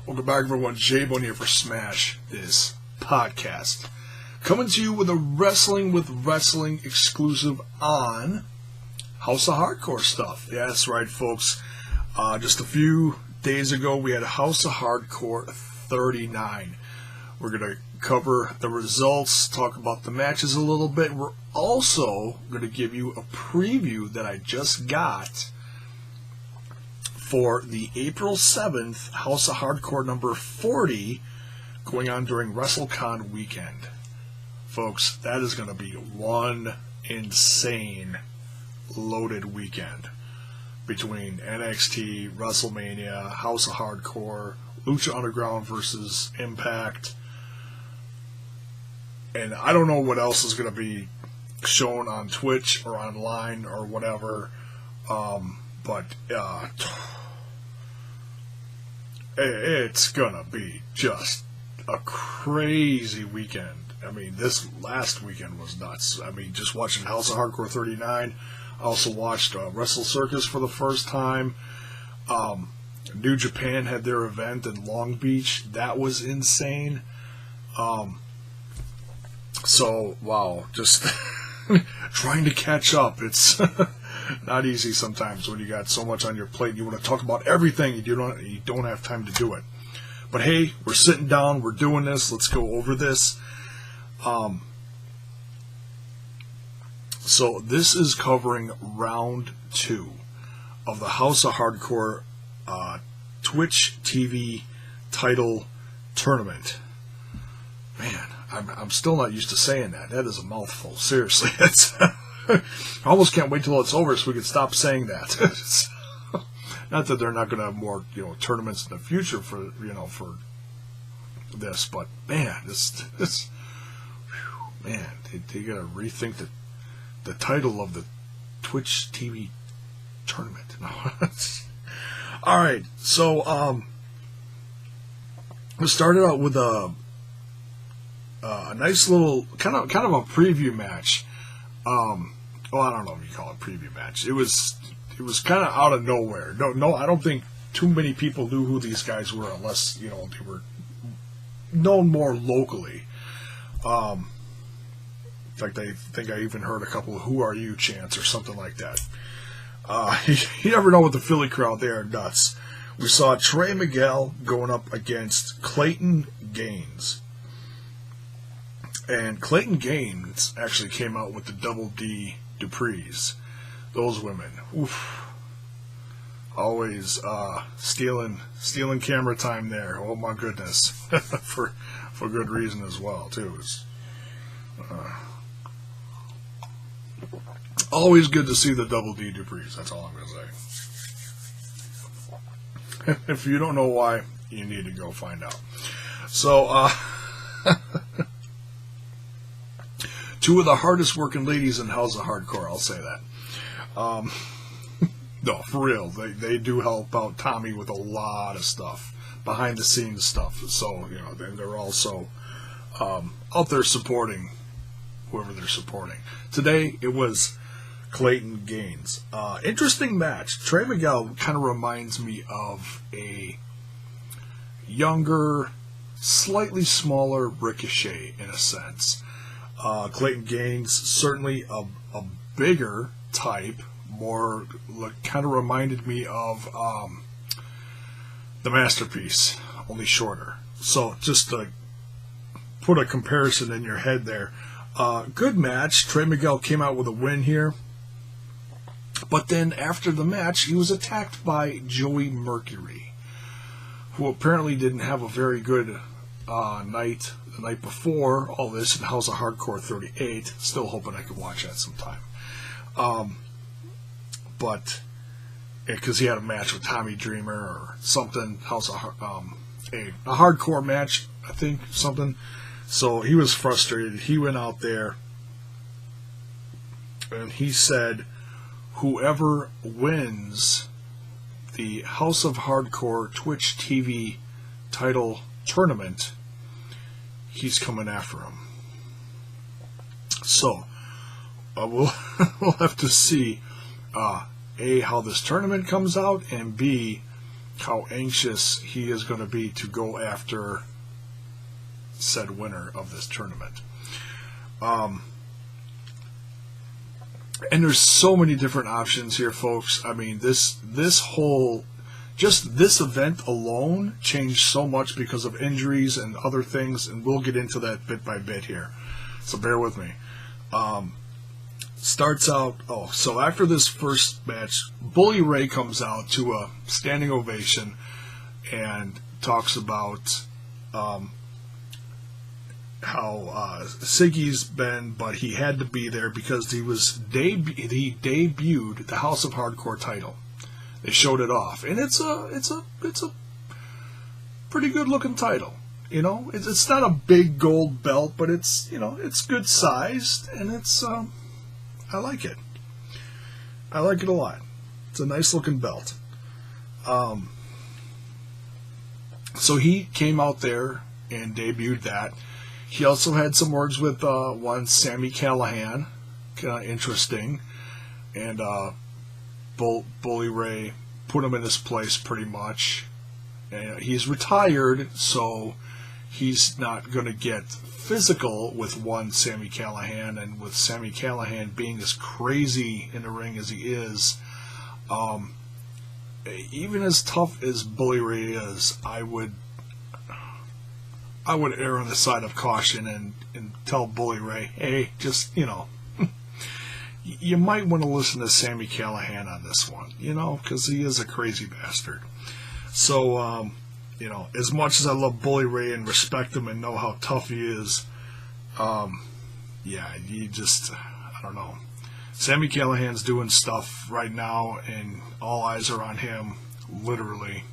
Welcome back, everyone. J-Bone here for Smash This Podcast. Coming to you with a Wrestling with Wrestling exclusive on House of Hardcore stuff. Yeah, that's right, folks. Just a few days ago, we had House of Hardcore 39. We're going to cover the results, talk about the matches a little bit. We're also going to give you a preview that I just got for the April 7th House of Hardcore number 40 going on during WrestleCon weekend. Folks, that is going to be one insane loaded weekend between NXT, WrestleMania, House of Hardcore, Lucha Underground versus Impact, and I don't know what else is going to be shown on Twitch or online or whatever, but it's gonna be just a crazy weekend. I mean, this last weekend was nuts. I mean, just watching House of Hardcore 39. I also watched Wrestle Circus for the first time. New Japan had their event in Long Beach. That was insane. So, wow, just trying to catch up. It's not easy sometimes when you got so much on your plate and you want to talk about everything and you don't have time to do it. But hey, we're sitting down, we're doing this, let's go over this. So this is covering round 2 of the House of Hardcore TwitchTV title tournament. Man, I'm still not used to saying that. That is a mouthful. Seriously, I almost can't wait till it's over so we can stop saying that. Not that they're not going to have more, tournaments in the future for this, but man, this man, they got to rethink the title of the Twitch TV tournament. All right, so we started out with a nice little kind of a preview match. Well, I don't know if you call it a preview match. It was kind of out of nowhere. No, I don't think too many people knew who these guys were unless they were known more locally. In fact, I think I even heard a couple of "Who Are You" chants or something like that. You never know with the Philly crowd; they are nuts. We saw Trey Miguel going up against Clayton Gaines. And Clayton Gaines actually came out with the Double D Duprees. Those women, oof, always stealing camera time there. Oh my goodness, for good reason as well too. It's always good to see the Double D Duprees. That's all I'm gonna say. If you don't know why, you need to go find out. So. Two of the hardest working ladies in House of Hardcore, I'll say that. No, for real, they do help out Tommy with a lot of stuff, behind the scenes stuff. So, they're also out there supporting whoever they're supporting. Today, it was Clayton Gaines. Interesting match. Trey Miguel kind of reminds me of a younger, slightly smaller Ricochet in a sense. Clayton Gaines, certainly a bigger type, more kind of reminded me of the Masterpiece, only shorter. So just to put a comparison in your head there. Good match. Trey Miguel came out with a win here. But then after the match, he was attacked by Joey Mercury, who apparently didn't have a very good night the night before all this in House of Hardcore 38. Still hoping I can watch that sometime. But because he had a match with Tommy Dreamer or something, a hardcore match, I think, something. So he was frustrated. He went out there and he said, whoever wins the House of Hardcore Twitch TV title tournament, he's coming after him. So we'll have to see A, how this tournament comes out, and B, how anxious he is going to be to go after said winner of this tournament. And there's so many different options here, folks. I mean, this whole, just this event alone changed so much because of injuries and other things, and we'll get into that bit by bit here. So bear with me. Starts out, so after this first match, Bully Ray comes out to a standing ovation and talks about how Siggy's been, but he had to be there because he debuted the House of Hardcore title. They showed it off, and it's a pretty good looking title. You know, it's not a big gold belt, but it's, you know, it's good sized, and it's I like it. I like it a lot. It's a nice looking belt. So he came out there and debuted that. He also had some words with one Sami Callihan, kind of interesting, and Bully Ray put him in his place pretty much. And he's retired, so he's not going to get physical with one Sami Callihan, and with Sami Callihan being as crazy in the ring as he is, even as tough as Bully Ray is, I would err on the side of caution and tell Bully Ray, hey, just, you know, you might want to listen to Sami Callihan on this one, you know, because he is a crazy bastard. So, you know, as much as I love Bully Ray and respect him and know how tough he is, yeah, you just, I don't know. Sami Callihan's doing stuff right now, and all eyes are on him, literally,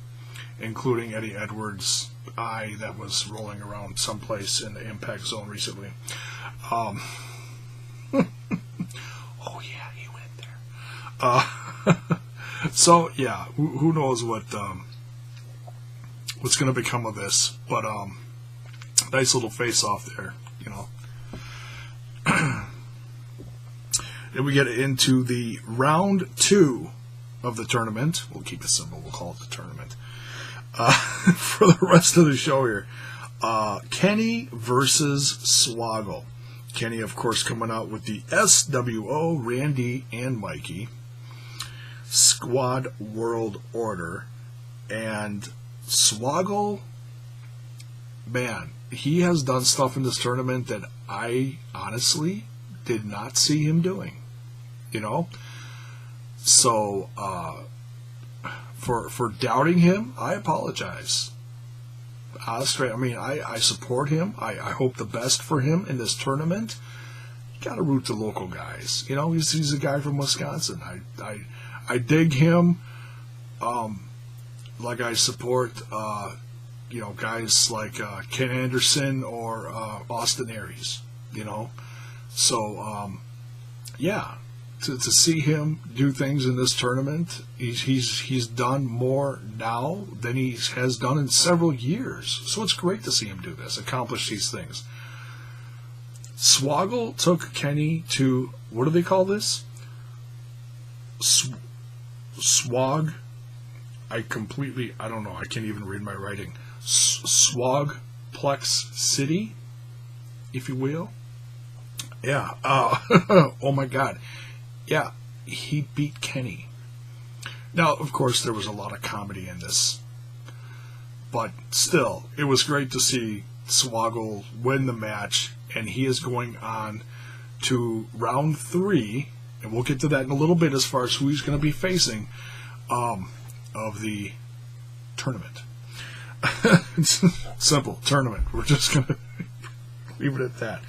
including Eddie Edwards' eye that was rolling around someplace in the Impact Zone recently. Oh yeah, he went there. So yeah, who knows what's going to become of this? But nice little face-off there, you know. Then we get into the round 2 of the tournament. We'll keep it simple. We'll call it the tournament. For the rest of the show here, Kenny versus Swoggle. Kenny, of course, coming out with the SWO, Randy and Mikey, Squad World Order, and Swoggle, man, he has done stuff in this tournament that I honestly did not see him doing, you know? So, for doubting him, I apologize. I mean, I support him. I hope the best for him in this tournament. You gotta root the local guys. You know, he's a guy from Wisconsin. I dig him. Like I support, you know, guys like Ken Anderson or Austin Aries. You know, so yeah. To see him do things in this tournament, he's done more now than he has done in several years. So it's great to see him do this, accomplish these things. Swoggle took Kenny to, what do they call this? Swag? I don't know, I can't even read my writing. Swagplex City, if you will. Yeah, oh my God. Yeah, he beat Kenny. Now, of course, there was a lot of comedy in this. But still, it was great to see Swoggle win the match. And he is going on to round 3. And we'll get to that in a little bit as far as who he's going to be facing of the tournament. It's simple, tournament. We're just going to leave it at that.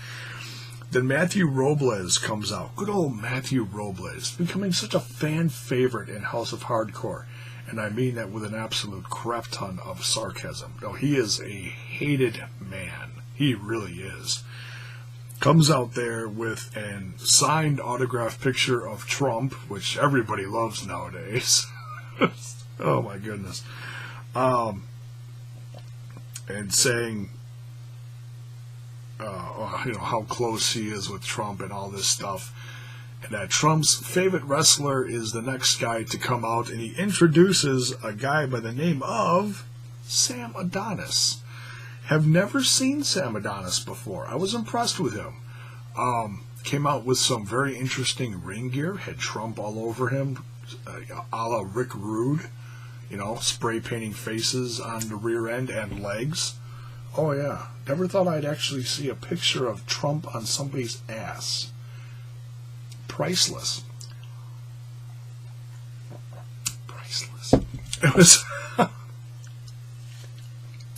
Then Matthew Robles comes out. Good old Matthew Robles, becoming such a fan favorite in House of Hardcore. And I mean that with an absolute crap ton of sarcasm. No, he is a hated man. He really is. Comes out there with a signed autographed picture of Trump, which everybody loves nowadays. Oh my goodness. And saying, you know, how close he is with Trump and all this stuff. And that Trump's favorite wrestler is the next guy to come out, and he introduces a guy by the name of Sam Adonis. Have never seen Sam Adonis before. I was impressed with him. Came out with some very interesting ring gear. Had Trump all over him, a la Rick Rude. You know, spray painting faces on the rear end and legs. Oh yeah, never thought I'd actually see a picture of Trump on somebody's ass. Priceless. Priceless. It was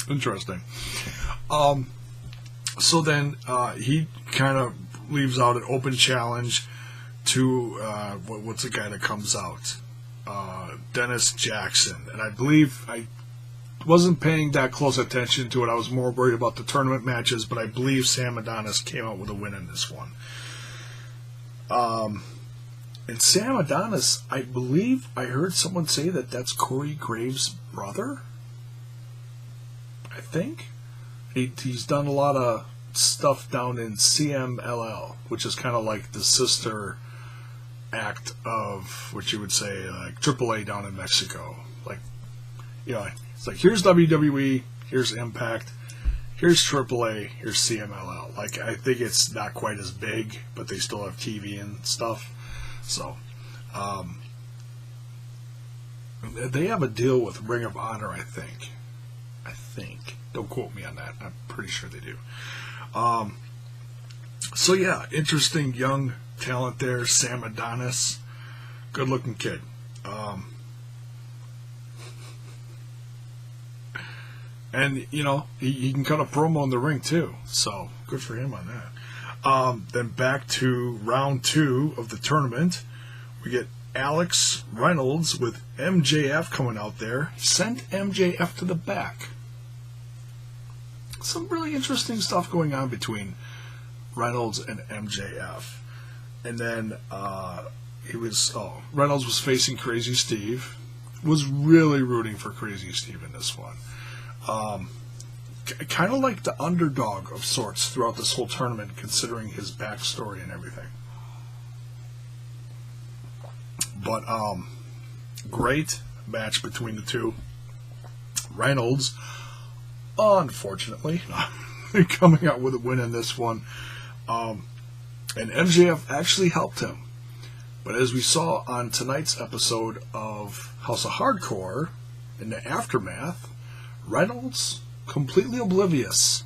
interesting. So then he kind of leaves out an open challenge to what's the guy that comes out? Dennis Jackson. And I believe I wasn't paying that close attention to it. I was more worried about the tournament matches, but I believe Sam Adonis came out with a win in this one. And Sam Adonis, I believe I heard someone say that that's Corey Graves' brother. I think. He's done a lot of stuff down in CMLL, which is kind of like the sister act of what you would say like AAA down in Mexico. Like, you know, it's like here's WWE, here's Impact, here's AAA, here's CMLL. Like, I think it's not quite as big, but they still have TV and stuff. So, they have a deal with Ring of Honor, I think. Don't quote me on that. I'm pretty sure they do. So yeah, interesting young talent there, Sam Adonis. Good looking kid. And, you know, he can cut a promo in the ring, too. So, good for him on that. Then back to round 2 of the tournament. We get Alex Reynolds with MJF coming out there. Sent MJF to the back. Some really interesting stuff going on between Reynolds and MJF. And then Reynolds was facing Crazy Steve. Was really rooting for Crazy Steve in this one. Kind of like the underdog of sorts throughout this whole tournament, considering his backstory and everything. But great match between the two. Reynolds, unfortunately, coming out with a win in this one. And MJF actually helped him. But as we saw on tonight's episode of House of Hardcore, in the aftermath, Reynolds completely oblivious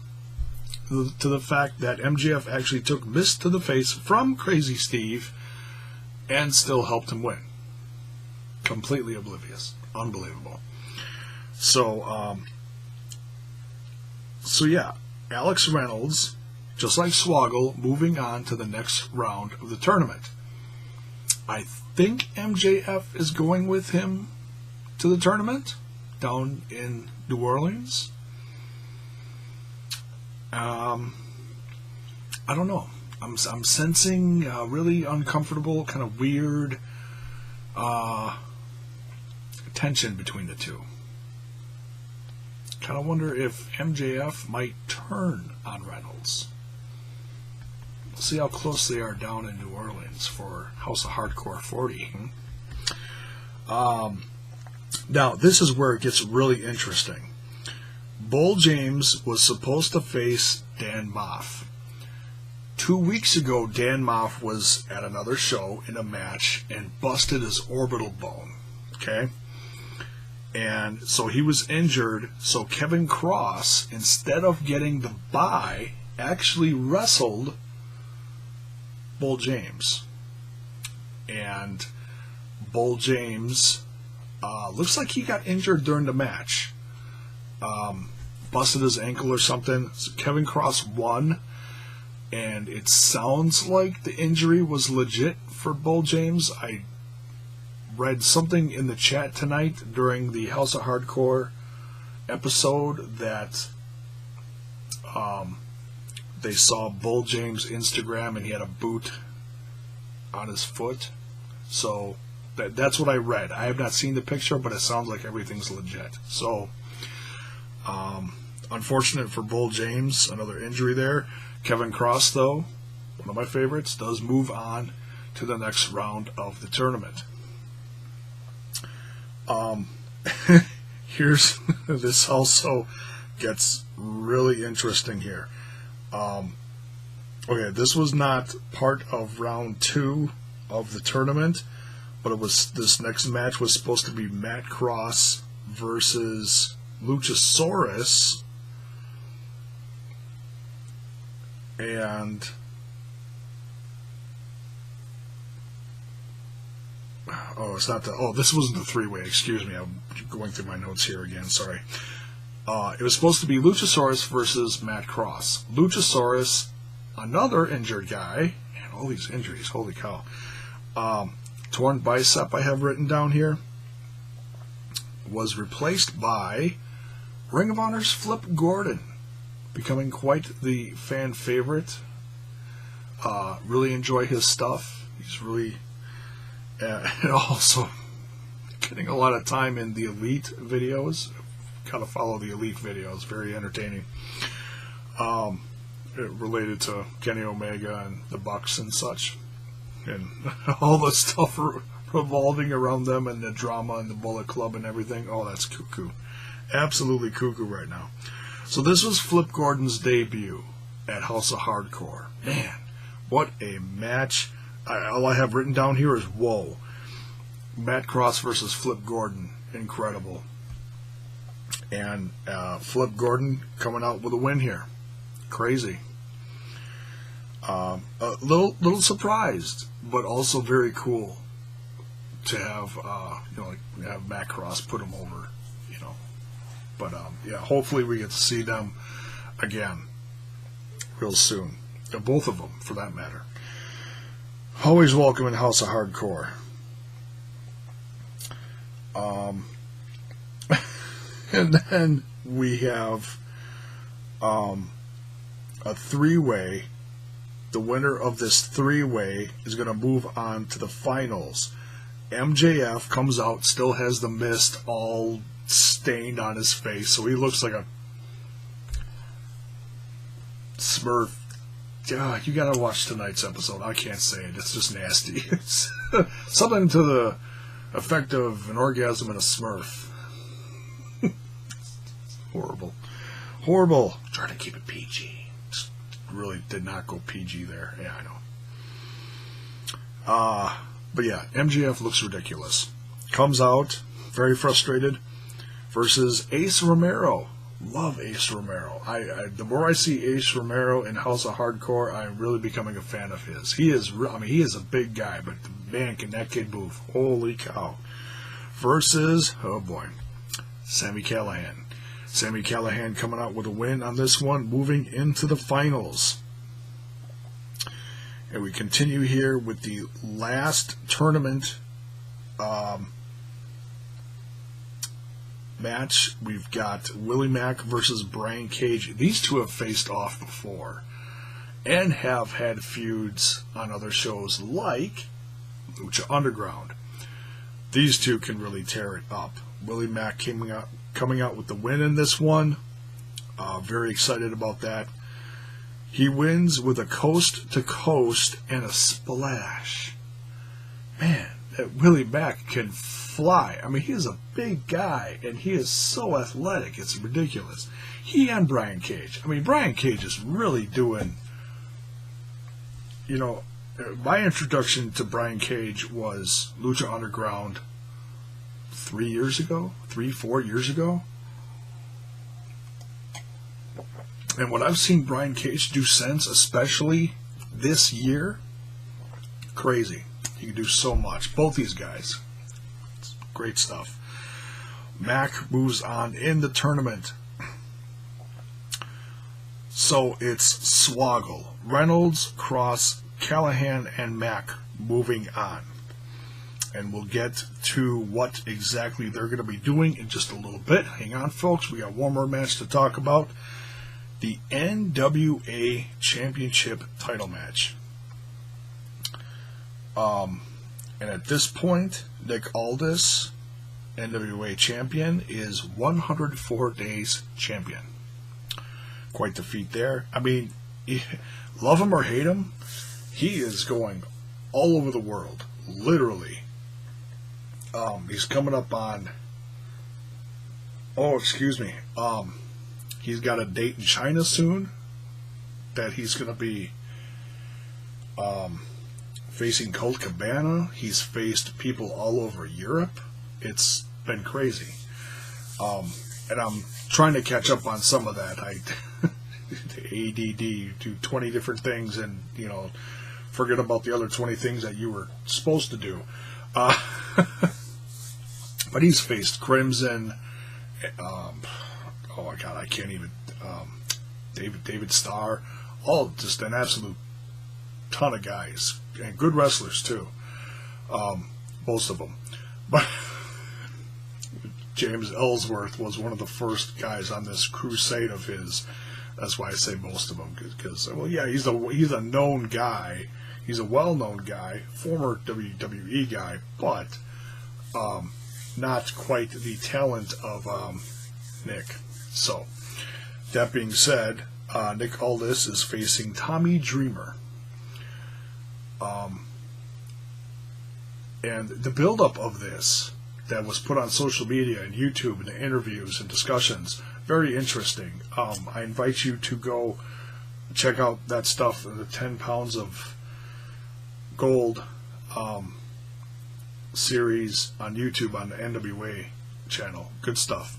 to the fact that MJF actually took mist to the face from Crazy Steve and still helped him win. Completely oblivious. Unbelievable. So yeah, Alex Reynolds, just like Swoggle, moving on to the next round of the tournament. I think MJF is going with him to the tournament down in New Orleans. I don't know. I'm sensing really uncomfortable, kind of weird tension between the two. Kind of wonder if MJF might turn on Reynolds. We'll see how close they are down in New Orleans for House of Hardcore 40. Now, this is where it gets really interesting. Bull James was supposed to face Dan Moff. 2 weeks ago, Dan Moff was at another show in a match and busted his orbital bone. Okay? And so he was injured, so Kevin Cross, instead of getting the bye, actually wrestled Bull James. And Bull James looks like he got injured during the match. Busted his ankle or something. So Kevin Cross won. And it sounds like the injury was legit for Bull James. I read something in the chat tonight during the House of Hardcore episode that they saw Bull James' Instagram and he had a boot on his foot. So that's what I read. I have not seen the picture, but it sounds like everything's legit. So unfortunate for Bull James, another injury there. Kevin Cross, though, one of my favorites, does move on to the next round of the tournament. Here's this also gets really interesting here. Okay, this was not part of round 2 of the tournament, but this next match was supposed to be Matt Cross versus Luchasaurus, and it's not the. This wasn't the 3-way. Excuse me. I'm going through my notes here again. Sorry. It was supposed to be Luchasaurus versus Matt Cross. Luchasaurus, another injured guy, and all these injuries. Holy cow! Torn bicep, I have written down here, was replaced by Ring of Honor's Flip Gordon, becoming quite the fan favorite. Really enjoy his stuff. He's really. And also getting a lot of time in the Elite videos. Kind of follow the Elite videos. Very entertaining. Related to Kenny Omega and the Bucks and such. And all the stuff revolving around them and the drama and the Bullet Club and everything. Oh, that's cuckoo. Absolutely cuckoo right now. So this was Flip Gordon's debut at House of Hardcore. Man, what a match. All I have written down here is whoa. Matt Cross versus Flip Gordon. Incredible. And Flip Gordon coming out with a win here. Crazy. A little surprised, but also very cool to have have Matt Cross put him over, But yeah, hopefully we get to see them again real soon. Both of them, for that matter. Always welcome in House of Hardcore. And then we have a 3-way. The winner of this 3-way is going to move on to the finals. MJF comes out, still has the mist all stained on his face, so he looks like a Smurf. You gotta watch tonight's episode. I can't say it. It's just nasty. It's something to the effect of an orgasm in a Smurf. Horrible. Horrible. Try to keep it PG. Just really did not go PG there. Yeah, I know. But yeah, MJF looks ridiculous. Comes out, very frustrated, versus Ace Romero. Love Ace Romero. The more I see Ace Romero in House of Hardcore, I'm really becoming a fan of his. He is a big guy, but man, can that kid move. Holy cow. Versus, oh boy, Sami Callihan. Sami Callihan coming out with a win on this one, moving into the finals. And we continue here with the last tournament match. We've got Willie Mack versus Brian Cage. These two have faced off before and have had feuds on other shows like Lucha Underground. These two can really tear it up. Willie Mack coming out with the win in this one. Very excited about that. He wins with a coast to coast and a splash. Man, that Willie Mack can fly. I mean, he is a big guy, and he is so athletic. It's ridiculous. He and Brian Cage. I mean, Brian Cage is really doing, my introduction to Brian Cage was Lucha Underground 4 years ago. And what I've seen Brian Cage do since, especially this year, crazy. He can do so much. Both these guys. It's great stuff. Mac moves on in the tournament. So it's Swoggle, Reynolds, Cross, Callihan, and Mac moving on. And we'll get to what exactly they're going to be doing in just a little bit. Hang on, folks. We got one more match to talk about. The NWA Championship title match. And at this point, Nick Aldis, NWA champion, is 104 days champion. Quite the feat there. I mean, love him or hate him, he is going all over the world, literally. He's coming up on, he's got a date in China soon that he's going to be facing Colt Cabana. He's faced people all over Europe. It's been crazy. And I'm trying to catch up on some of that. I ADD, do 20 different things and, forget about the other 20 things that you were supposed to do. But he's faced Crimson, oh my God, I can't even, David Starr, all just an absolute ton of guys, and good wrestlers too, most of them. But James Ellsworth was one of the first guys on this crusade of his. That's why I say most of them, because he's a known guy. He's a well-known guy, former WWE guy, but not quite the talent of Nick. So, that being said, Nick Aldis is facing Tommy Dreamer. And the build-up of this that was put on social media and YouTube and the interviews and discussions, very interesting. I invite you to go check out that stuff, the 10 pounds of gold series on YouTube on the NWA channel. Good stuff.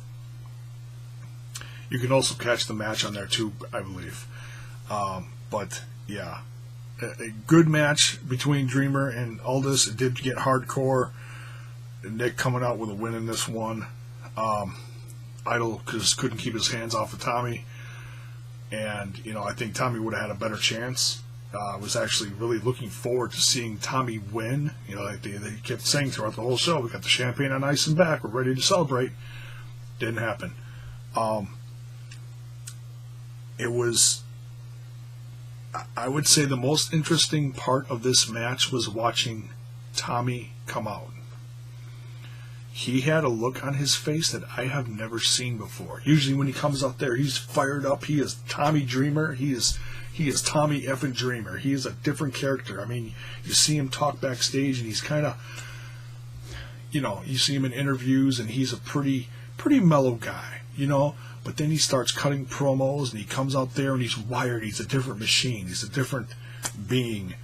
You can also catch the match on there too, I believe. But yeah, a good match between Dreamer and Aldis. It did get hardcore. Nick coming out with a win in this one. Idol just couldn't keep his hands off of Tommy, and I think Tommy would have had a better chance. I was actually really looking forward to seeing Tommy win. Like they kept saying throughout the whole show, we got the champagne on ice and back, we're ready to celebrate. Didn't happen. It was, I would say, the most interesting part of this match was watching Tommy come out. He had a look on his face that I have never seen before. Usually when he comes out there, he's fired up. He is Tommy Dreamer. He is Tommy effing Dreamer. He is a different character. I mean, you see him talk backstage, and he's kind of, you see him in interviews, and he's a pretty mellow guy, But then he starts cutting promos, and he comes out there, and he's wired. He's a different machine. He's a different being.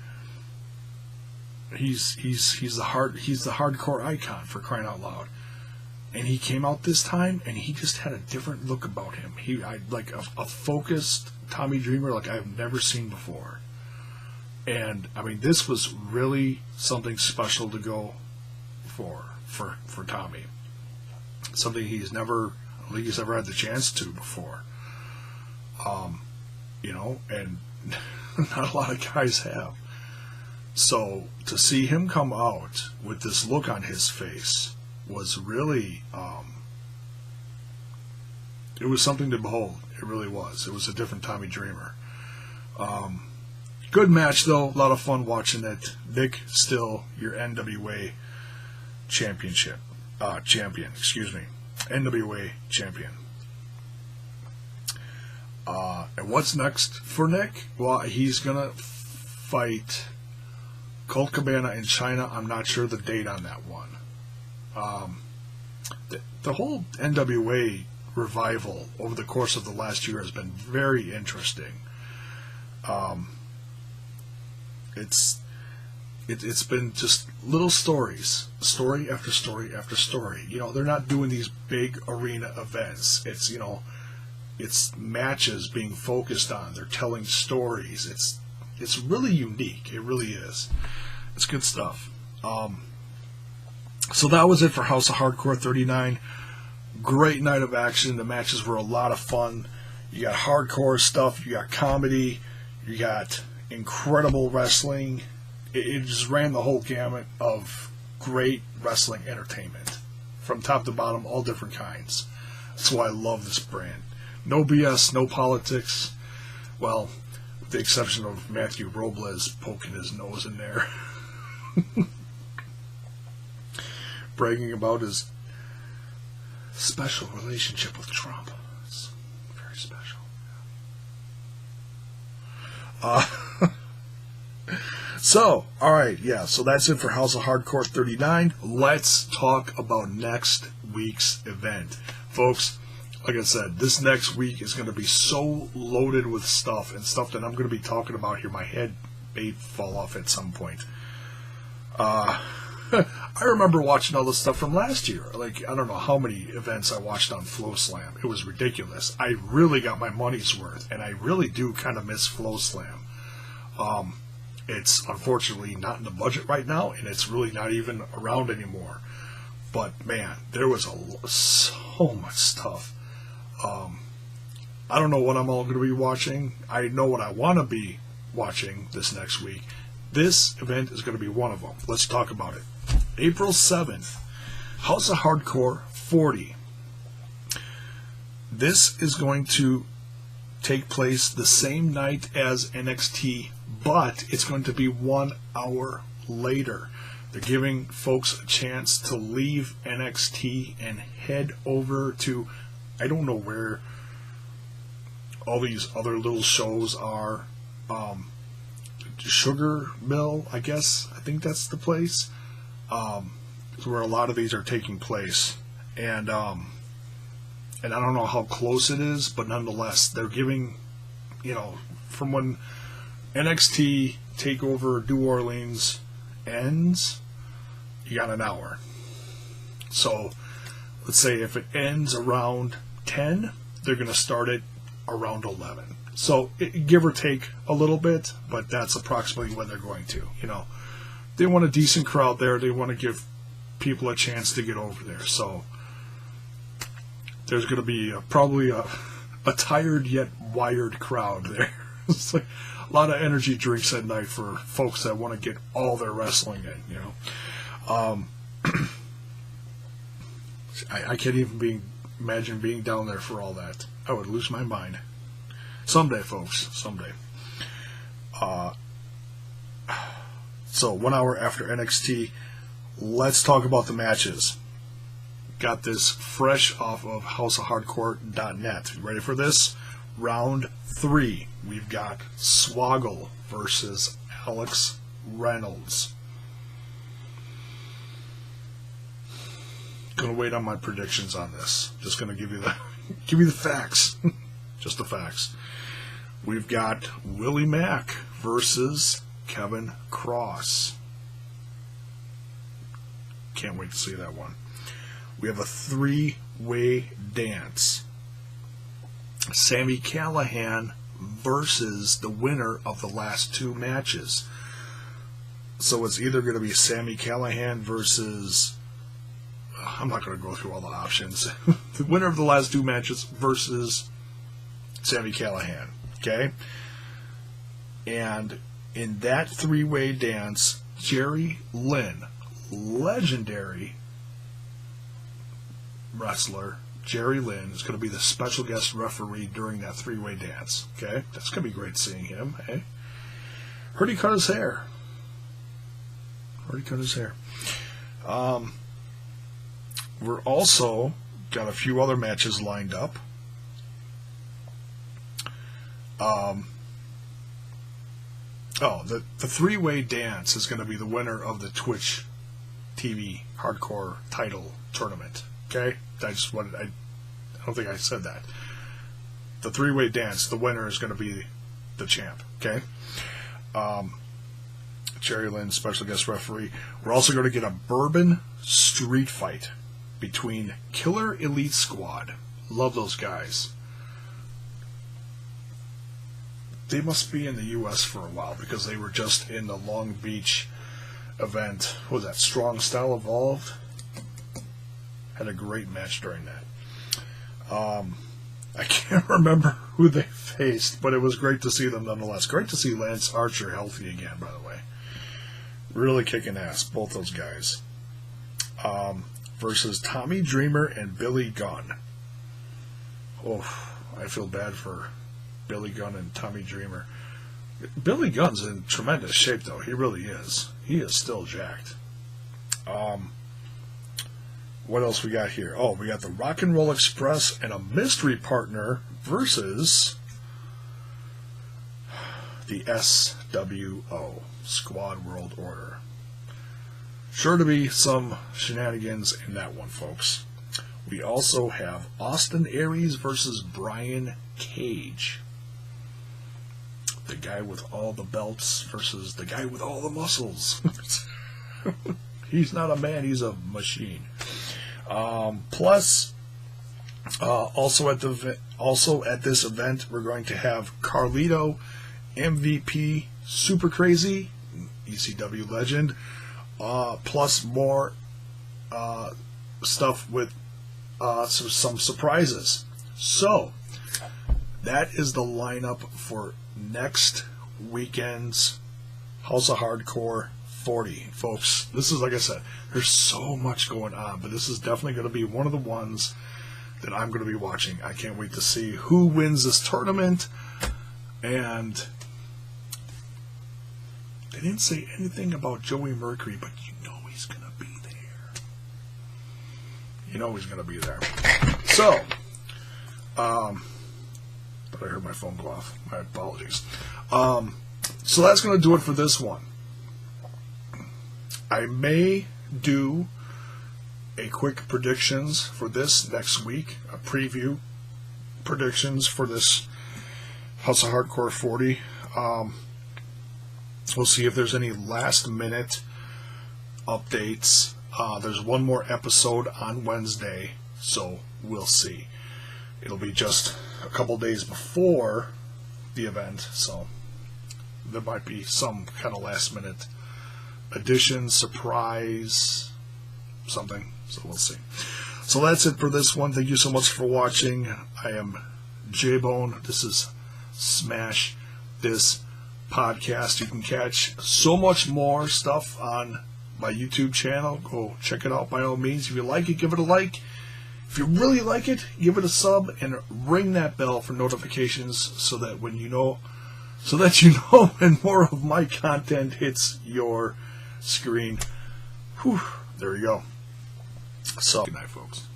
He's the hardcore icon, for crying out loud. And he came out this time, and he just had a different look about him. Like a focused Tommy Dreamer like I've never seen before. And I mean, this was really something special to go for Tommy. Something he's never had the chance to before. And not a lot of guys have. So to see him come out with this look on his face was really, it was something to behold. It really was. It was a different Tommy Dreamer. Good match though. A lot of fun watching it. Nick, still your NWA champion. NWA champion. And what's next for Nick? Well, he's gonna fight Colt Cabana in China. I'm not sure the date on that one. The whole NWA revival over the course of the last year has been very interesting. It's been just little stories, story after story after story. They're not doing these big arena events. It's matches being focused on. They're telling stories. It's really unique. It really is. It's good stuff. So that was it for House of Hardcore 39. Great night of action. The matches were a lot of fun. You got hardcore stuff. You got comedy. You got incredible wrestling. It just ran the whole gamut of great wrestling entertainment. From top to bottom, all different kinds. That's why I love this brand. No BS, no politics. Well, with the exception of Matthew Robles poking his nose in there. Bragging about his special relationship with Trump. It's very special. So, alright, yeah, so that's it for House of Hardcore 39. Let's talk about next week's event. Folks, like I said, this next week is going to be so loaded with stuff, and stuff that I'm going to be talking about here. My head may fall off at some point. I remember watching all this stuff from last year. Like, I don't know how many events I watched on Flow Slam. It was ridiculous. I really got my money's worth, and I really do kind of miss Flow Slam. It's unfortunately not in the budget right now, and it's really not even around anymore. But man, there was so much stuff. I don't know what I'm all going to be watching. I know what I want to be watching this next week. This event is going to be one of them. Let's talk about it. April 7th, House of Hardcore 40. This is going to take place the same night as NXT, but it's going to be 1 hour later. They're giving folks a chance to leave NXT and head over to, I don't know where all these other little shows are. Sugar Mill, I guess. I think that's the place. Where a lot of these are taking place. And I don't know how close it is, but nonetheless, they're giving, from when NXT TakeOver New Orleans ends, you got an hour. So, let's say if it ends around 10, they're going to start it around 11. So, give or take a little bit, but that's approximately when they're going to. They want a decent crowd there. They want to give people a chance to get over there. So, there's going to be probably a tired yet wired crowd there. It's like a lot of energy drinks at night for folks that want to get all their wrestling in, I can't even imagine being down there for all that. I would lose my mind. Someday, folks. Someday. So, 1 hour after NXT, let's talk about the matches. Got this fresh off of houseofhardcore.net. You ready for this? Round 3. We've got Swoggle versus Alex Reynolds. Gonna wait on my predictions on this. Just gonna give you the facts. Just the facts. We've got Willie Mack versus Kevin Cross. Can't wait to see that one. We have a 3-way dance. Sami Callihan versus the winner of the last 2 matches. So it's either going to be Sami Callihan versus... I'm not going to go through all the options. The winner of the last 2 matches versus Sami Callihan. Okay? And in that 3-way dance, Jerry Lynn, legendary wrestler Jerry Lynn, is going to be the special guest referee during that 3-way dance. Okay? That's going to be great seeing him. Hey? Heard he cut his hair. We're also got a few other matches lined up. The 3-way dance is going to be the winner of the TwitchTV Hardcore Title Tournament. Okay? I don't think I said that. The 3-way dance, the winner is going to be the champ. Okay? Jerry Lynn, special guest referee. We're also going to get a bourbon street fight between Killer Elite Squad. Love those guys. They must be in the U.S. for a while because they were just in the Long Beach event. What was that? Strong Style Evolved? Had a great match during that. I can't remember who they faced, but it was great to see them nonetheless. Great to see Lance Archer healthy again, by the way. Really kicking ass, both those guys. Versus Tommy Dreamer and Billy Gunn. Oh, I feel bad for Billy Gunn and Tommy Dreamer. Billy Gunn's in tremendous shape, though. He really is. He is still jacked. What else we got here? Oh, we got the Rock and Roll Express and a mystery partner versus the SWO, Squad World Order. Sure to be some shenanigans in that one, folks. We also have Austin Aries versus Brian Cage. The guy with all the belts versus the guy with all the muscles. He's not a man, he's a machine. Plus, also at this event, we're going to have Carlito, MVP, Super Crazy, ECW legend, plus more stuff with some surprises. So that is the lineup for next weekend's House of Hardcore 40, folks. This is, like I said, there's so much going on, but this is definitely going to be one of the ones that I'm going to be watching. I can't wait to see who wins this tournament. And they didn't say anything about Joey Mercury, but you know he's going to be there. You know he's going to be there. So, but I heard my phone go off. My apologies. So that's going to do it for this one. I may do a quick predictions for this next week, a preview predictions for this House of Hardcore 40. We'll see if there's any last minute updates. There's one more episode on Wednesday, so we'll see. It'll be just a couple days before the event, so there might be some kind of last minute addition, surprise, something. So we'll see. So that's it for this one. Thank you so much for watching. I am J-Bone. This is Smash This Podcast. You can catch so much more stuff on my YouTube channel. Go check it out by all means. If you like it, give it a like. If you really like it, give it a sub and ring that bell for notifications so that when you know when more of my content hits your screen. Whew, there you go. So, good night, folks.